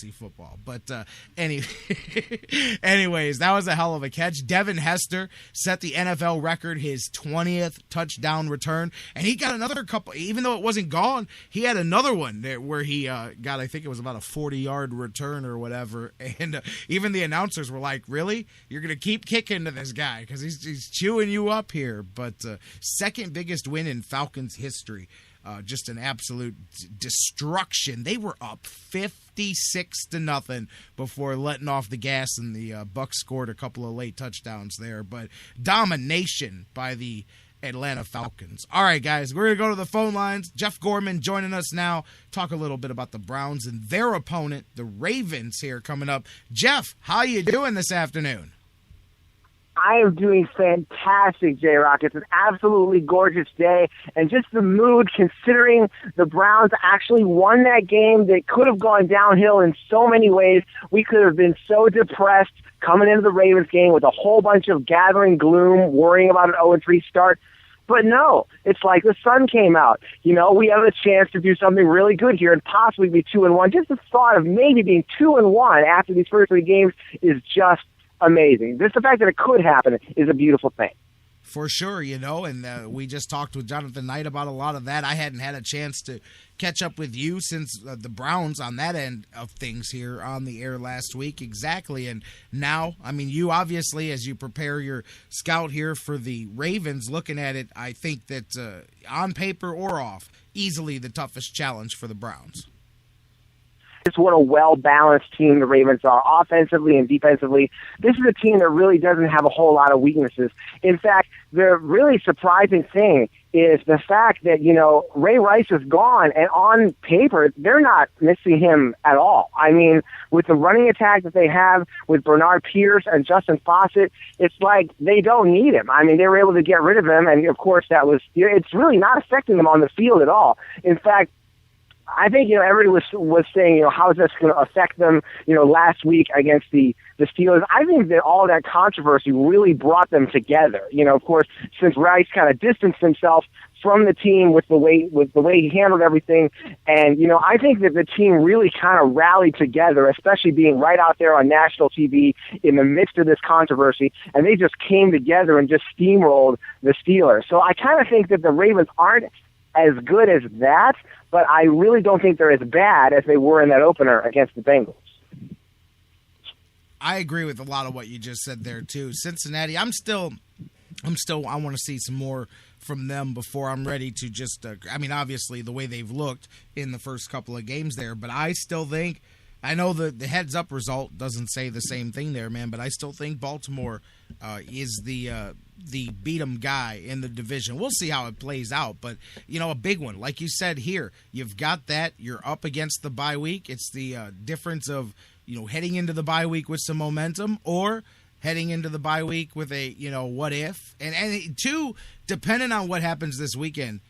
fantasy football. But anyways, that was a hell of a catch. Devin Hester set the NFL record, his 20th touchdown return, and he got another couple. Even though it wasn't gone, he had another one there where he got, I think it was about a 40-yard return or whatever. And even the announcers were like, "Really? You're gonna keep kicking to this guy because he's chewing you up here." But second biggest win in Falcons history. Just an absolute destruction. They were up 56-0 before letting off the gas, and the Bucs scored a couple of late touchdowns there. But domination by the Atlanta Falcons. All right, guys, we're going to go to the phone lines. Jeff Gorman joining us now. Talk a little bit about the Browns and their opponent, the Ravens, here coming up. Jeff, how you doing this afternoon? I am doing fantastic, J-Rock. It's an absolutely gorgeous day, and just the mood, considering the Browns actually won that game that could have gone downhill in so many ways. We could have been so depressed coming into the Ravens game with a whole bunch of gathering gloom, worrying about an 0-3 start. But no, it's like the sun came out. You know, we have a chance to do something really good here and possibly be 2-1. Just the thought of maybe being 2-1 after these first three games is just amazing. Just the fact that it could happen is a beautiful thing. For sure, you know, and we just talked with Jonathan Knight about a lot of that. I hadn't had a chance to catch up with you since the Browns on that end of things here on the air last week. Exactly. And now, I mean, you obviously, as you prepare your scout here for the Ravens, looking at it, I think that on paper or off, easily the toughest challenge for the Browns. Just what a well-balanced team the Ravens are, offensively and defensively. This is a team that really doesn't have a whole lot of weaknesses. In fact, the really surprising thing is the fact that, you know, Ray Rice is gone, and on paper, they're not missing him at all. I mean, with the running attack that they have with Bernard Pierce and Justin Fawcett, it's like they don't need him. I mean, they were able to get rid of him, and, of course, it's really not affecting them on the field at all. In fact, I think, you know, everybody was saying, you know, how is this going to affect them, you know, last week against the Steelers. I think that all that controversy really brought them together. You know, of course, since Rice kind of distanced himself from the team with the way he handled everything. And, you know, I think that the team really kind of rallied together, especially being right out there on national TV in the midst of this controversy. And they just came together and just steamrolled the Steelers. So I kind of think that the Ravens aren't as good as that, but I really don't think they're as bad as they were in that opener against the Bengals. I agree with a lot of what you just said there too. Cincinnati, I want to see some more from them before I'm ready to just, I mean, obviously the way they've looked in the first couple of games there, but I still think, I know the heads up result doesn't say the same thing there, man, but I still think Baltimore is the beat 'em guy in the division. We'll see how it plays out, but, you know, a big one. Like you said here, you've got that. You're up against the bye week. It's the difference of, you know, heading into the bye week with some momentum or heading into the bye week with a, you know, what if. And two, depending on what happens this weekend,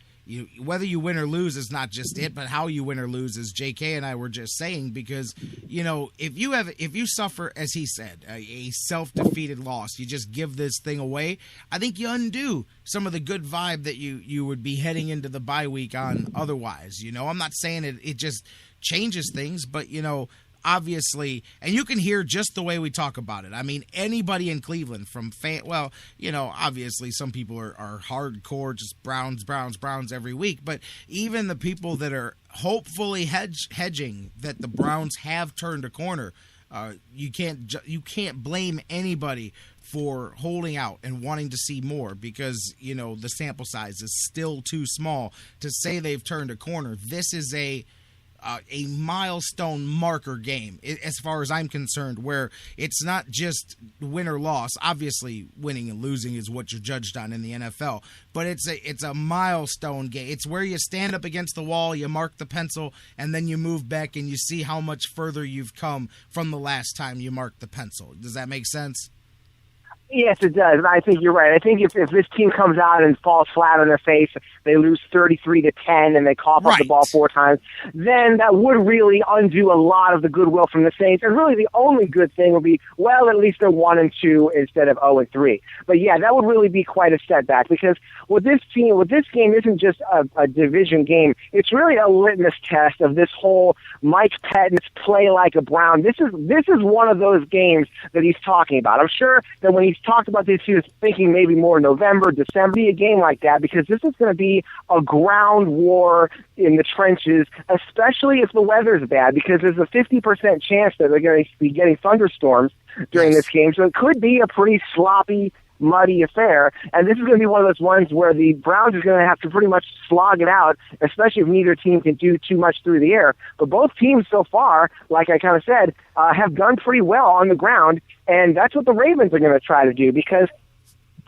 whether you win or lose is not just it, but how you win or lose, as JK and I were just saying, because, you know, if you suffer, as he said, a self-defeated loss, you just give this thing away, I think you undo some of the good vibe that you would be heading into the bye week on otherwise. You know, I'm not saying it just changes things, but, you know, obviously, and you can hear just the way we talk about it. I mean, anybody in Cleveland from well, you know, obviously some people are hardcore, just Browns every week, but even the people that are hopefully hedging that the Browns have turned a corner, you can't blame anybody for holding out and wanting to see more because, you know, the sample size is still too small to say they've turned a corner. This is a milestone marker game, as far as I'm concerned, where it's not just win or loss. Obviously, winning and losing is what you're judged on in the NFL, but it's a milestone game. It's where you stand up against the wall, you mark the pencil, and then you move back and you see how much further you've come from the last time you marked the pencil. Does that make sense? Yes, it does. And I think you're right. I think if this team comes out and falls flat on their face, they lose 33-10 and they cough up the ball 4 times, then that would really undo a lot of the goodwill from the Saints. And really the only good thing would be, well, at least they're 1-2 instead of 0-3. But yeah, that would really be quite a setback, because with this game isn't just a division game. It's really a litmus test of this whole Mike Pettine's play like a Brown. This is one of those games that he's talking about. I'm sure that when he's talked about this, he was thinking maybe more November, December, a game like that, because this is going to be a ground war in the trenches, especially if the weather's bad, because there's a 50% chance that they're going to be getting thunderstorms during this game. So it could be a pretty sloppy, muddy affair, and this is going to be one of those ones where the Browns are going to have to pretty much slog it out, especially if neither team can do too much through the air. But both teams so far, like I kind of said, have done pretty well on the ground, and that's what the Ravens are going to try to do, because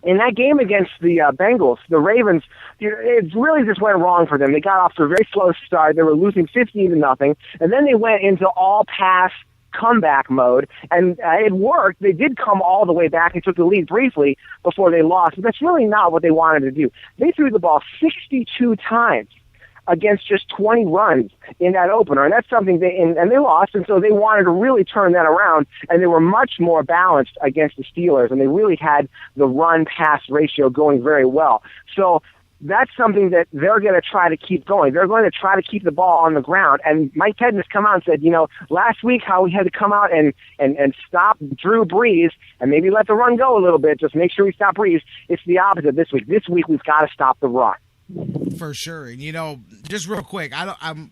in that game against the Bengals, the Ravens, it really just went wrong for them. They got off to a very slow start. They were losing 15-0, and then they went into all-pass comeback mode, and it worked. They did come all the way back and took the lead briefly before they lost, but that's really not what they wanted to do. They threw the ball 62 times against just 20 runs in that opener, and that's something and they lost, and so they wanted to really turn that around, and they were much more balanced against the Steelers, and they really had the run-pass ratio going very well. So that's something that they're going to try to keep going. They're going to try to keep the ball on the ground. And Mike Pettin has come out and said, last week how we had to come out and stop Drew Brees and maybe let the run go a little bit, just make sure we stop Brees. It's the opposite this week. This week we've got to stop the run. For sure. And, just real quick,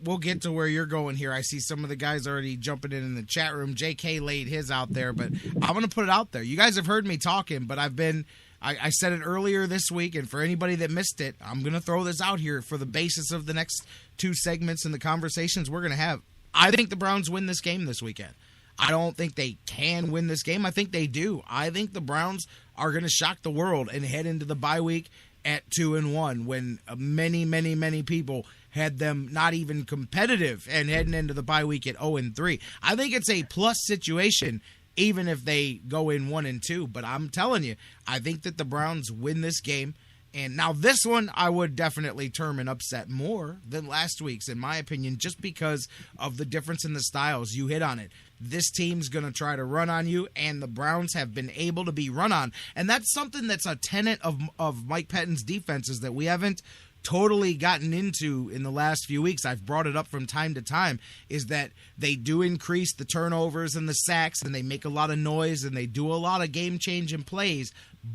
we'll get to where you're going here. I see some of the guys already jumping in the chat room. JK laid his out there, but I'm going to put it out there. You guys have heard me talking, but I said it earlier this week, and for anybody that missed it, I'm going to throw this out here for the basis of the next 2 segments and the conversations we're going to have. I think the Browns win this game this weekend. I don't think they can win this game. I think they do. I think the Browns are going to shock the world and head into the bye week at 2-1 when many, many, many people had them not even competitive and heading into the bye week at 0-3. I think it's a plus situation even if they go in 1-2. But I'm telling you, I think that the Browns win this game. And now this one, I would definitely term an upset more than last week's, in my opinion, just because of the difference in the styles. You hit on it. This team's going to try to run on you, and the Browns have been able to be run on. And that's something that's a tenet of Mike Pettine's defenses that we haven't totally gotten into in the last few weeks. I've brought it up from time to time, is that they do increase the turnovers and the sacks, and they make a lot of noise, and they do a lot of game-changing plays,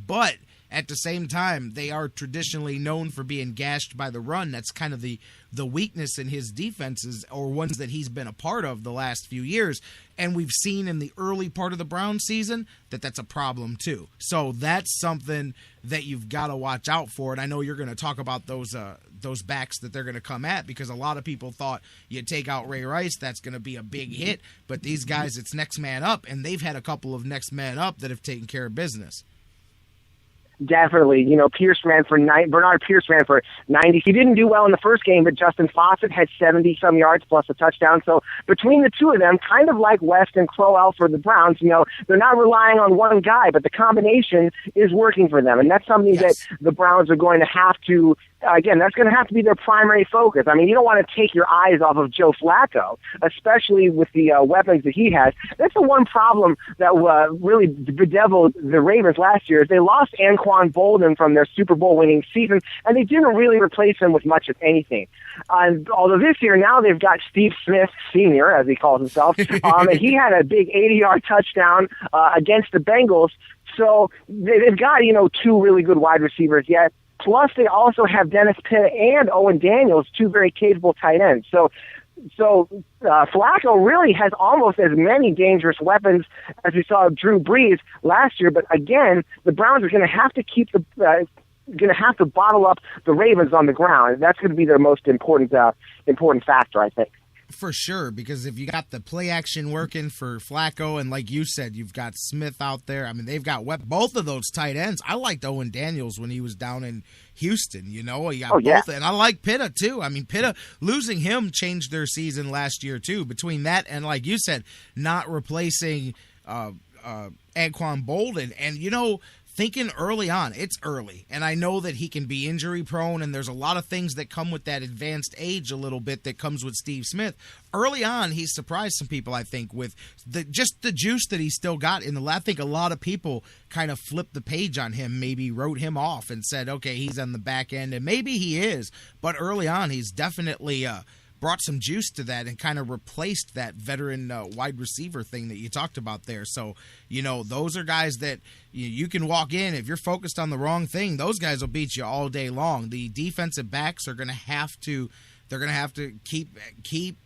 but at the same time, they are traditionally known for being gashed by the run. That's kind of the weakness in his defenses, or ones that he's been a part of the last few years. And we've seen in the early part of the Browns season that that's a problem too. So that's something that you've got to watch out for. And I know you're going to talk about those backs that they're going to come at, because a lot of people thought you take out Ray Rice, that's going to be a big hit. But these guys, it's next man up, and they've had a couple of next man up that have taken care of business. Definitely. Bernard Pierce ran for 90. He didn't do well in the first game, but Justin Fawcett had 70-some yards plus a touchdown. So between the two of them, kind of like West and Crowell for the Browns, they're not relying on one guy, but the combination is working for them. And that's something that the Browns are going to have to, again, that's going to have to be their primary focus. I mean, you don't want to take your eyes off of Joe Flacco, especially with the weapons that he has. That's the one problem that really bedeviled the Ravens last year, is they lost Anquan Bolden from their Super Bowl winning season, and they didn't really replace him with much of anything. Although this year now they've got Steve Smith Sr., as he calls himself, and he had a big 80-yard touchdown against the Bengals. So they've got, 2 really good wide receivers yet. Plus, they also have Dennis Pitta and Owen Daniels, 2 very capable tight ends. So Flacco really has almost as many dangerous weapons as we saw Drew Brees last year. But again, the Browns are going to have to keep going to have to bottle up the Ravens on the ground. That's going to be their most important factor, I think. For sure, because if you got the play action working for Flacco, and like you said, you've got Smith out there. I mean, they've got both of those tight ends. I liked Owen Daniels when he was down in Houston. He got both, and I like Pitta too. I mean, Pitta, losing him changed their season last year too. Between that and, like you said, not replacing Anquan Bolden, and thinking early on, it's early, and I know that he can be injury prone, and there's a lot of things that come with that advanced age a little bit that comes with Steve Smith. Early on, he's surprised some people, I think, with the juice that he still got in the I think a lot of people kind of flipped the page on him, maybe wrote him off and said, okay, he's on the back end, and maybe he is, but early on, he's definitely brought some juice to that and kind of replaced that veteran wide receiver thing that you talked about there. So, those are guys that you can walk in. If you're focused on the wrong thing, those guys will beat you all day long. The defensive backs are going to have to keep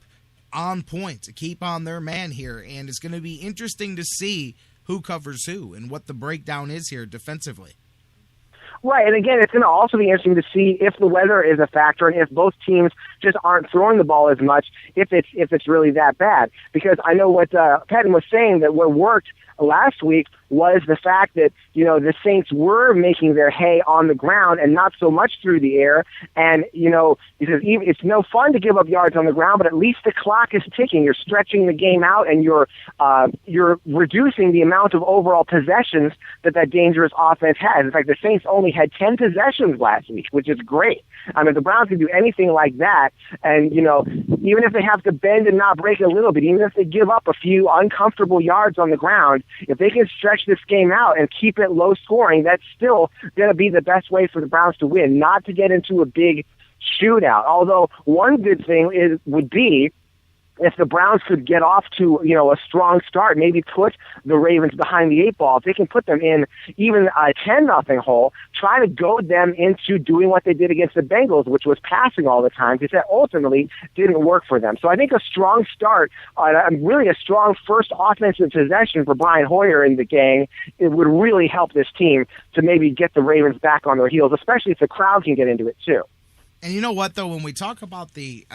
on point, to keep on their man here. And it's going to be interesting to see who covers who and what the breakdown is here defensively. Right, and again, it's going to also be interesting to see if the weather is a factor and if both teams just aren't throwing the ball as much, if it's really that bad. Because I know what Patton was saying, that what worked last week was the fact that, the Saints were making their hay on the ground and not so much through the air. And, because it's no fun to give up yards on the ground, but at least the clock is ticking. You're stretching the game out, and you're reducing the amount of overall possessions that dangerous offense has. In fact, the Saints only had 10 possessions last week, which is great. I mean, the Browns can do anything like that. And, even if they have to bend and not break a little bit, even if they give up a few uncomfortable yards on the ground, if they can stretch this game out and keep it low scoring, that's still going to be the best way for the Browns to win, not to get into a big shootout. Although one good thing would be if the Browns could get off to, a strong start, maybe put the Ravens behind the eight ball. If they can put them in even a 10-0 hole, try to goad them into doing what they did against the Bengals, which was passing all the time, because that ultimately didn't work for them. So I think a strong start, really a strong first offensive possession for Brian Hoyer and the gang, it would really help this team to maybe get the Ravens back on their heels, especially if the crowd can get into it too. And you know what, though, when we talk about the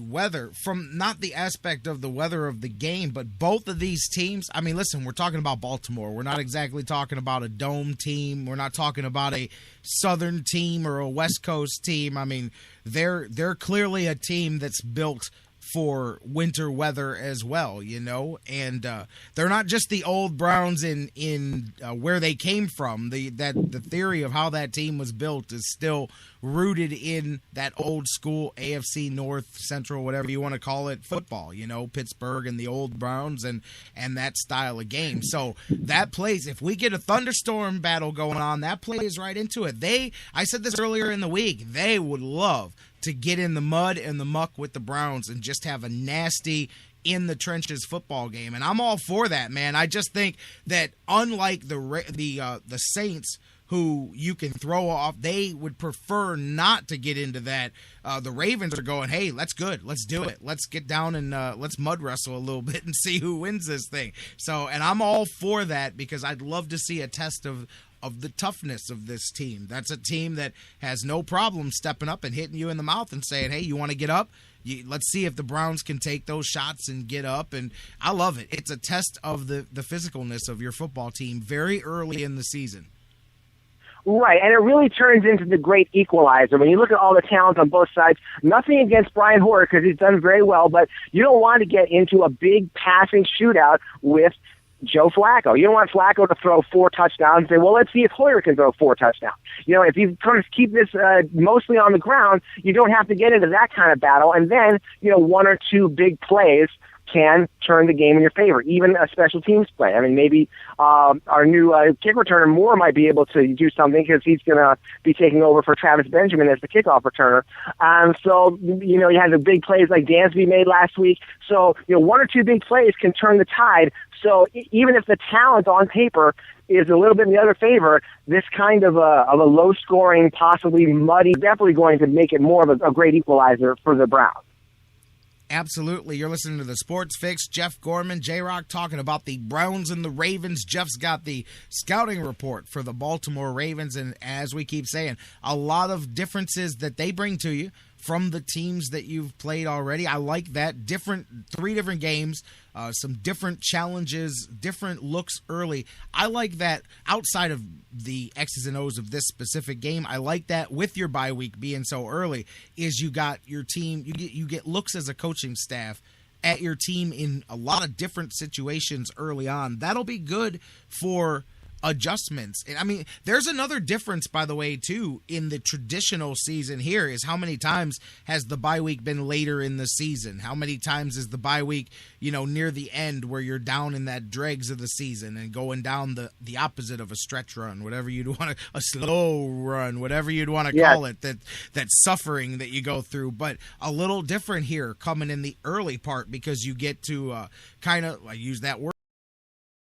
weather, from not the aspect of the weather of the game, but both of these teams, I mean, listen, we're talking about Baltimore. We're not exactly talking about a dome team. We're not talking about a Southern team or a West Coast team. I mean, they're clearly a team that's built for winter weather as well, and they're not just the old Browns in where they came from. The theory of how that team was built is still rooted in that old school AFC North, Central, whatever you want to call it, football, Pittsburgh and the old Browns and that style of game. So that plays, if we get a thunderstorm battle going on, that plays right into it. I said this earlier in the week, they would love to get in the mud and the muck with the Browns and just have a nasty in the trenches football game, and I'm all for that, man. I just think that unlike the Saints, who you can throw off, they would prefer not to get into that. The Ravens are going, hey, let's do it. Let's get down and let's mud wrestle a little bit and see who wins this thing. So, and I'm all for that because I'd love to see a test of the toughness of this team. That's a team that has no problem stepping up and hitting you in the mouth and saying, hey, you want to get up? Let's see if the Browns can take those shots and get up. And I love it. It's a test of the physicalness of your football team very early in the season. Right, and it really turns into the great equalizer. When you look at all the talent on both sides, nothing against Brian Hoyer because he's done very well, but you don't want to get into a big passing shootout with Joe Flacco. You don't want Flacco to throw 4 touchdowns and say, well, let's see if Hoyer can throw 4 touchdowns. If you kind of keep this mostly on the ground, you don't have to get into that kind of battle. And then, 1 or 2 big plays can turn the game in your favor, even a special teams play. I mean, maybe our new kick returner, Moore, might be able to do something because he's going to be taking over for Travis Benjamin as the kickoff returner. So, you had the big plays like Dansby made last week. So, 1 or 2 big plays can turn the tide. So even if the talent on paper is a little bit in the other favor, this kind of a low-scoring, possibly muddy, definitely going to make it more of a great equalizer for the Browns. Absolutely. You're listening to the Sports Fix. Jeff Gorman, J-Rock talking about the Browns and the Ravens. Jeff's got the scouting report for the Baltimore Ravens, and as we keep saying, a lot of differences that they bring to you from the teams that you've played already. I like that. 3 different games, some different challenges, different looks early. I like that outside of the X's and O's of this specific game. I like that with your bye week being so early is you got your team, you get looks as a coaching staff at your team in a lot of different situations early on. That'll be good for adjustments. And I mean, there's another difference, by the way, too, in the traditional season here is how many times has the bye week been later in the season? How many times is the bye week, near the end where you're down in that dregs of the season and going down the opposite of a stretch run, whatever you'd want to, a slow run, whatever you'd want to call it, that suffering that you go through. But a little different here coming in the early part because you get to kind of, I use that word,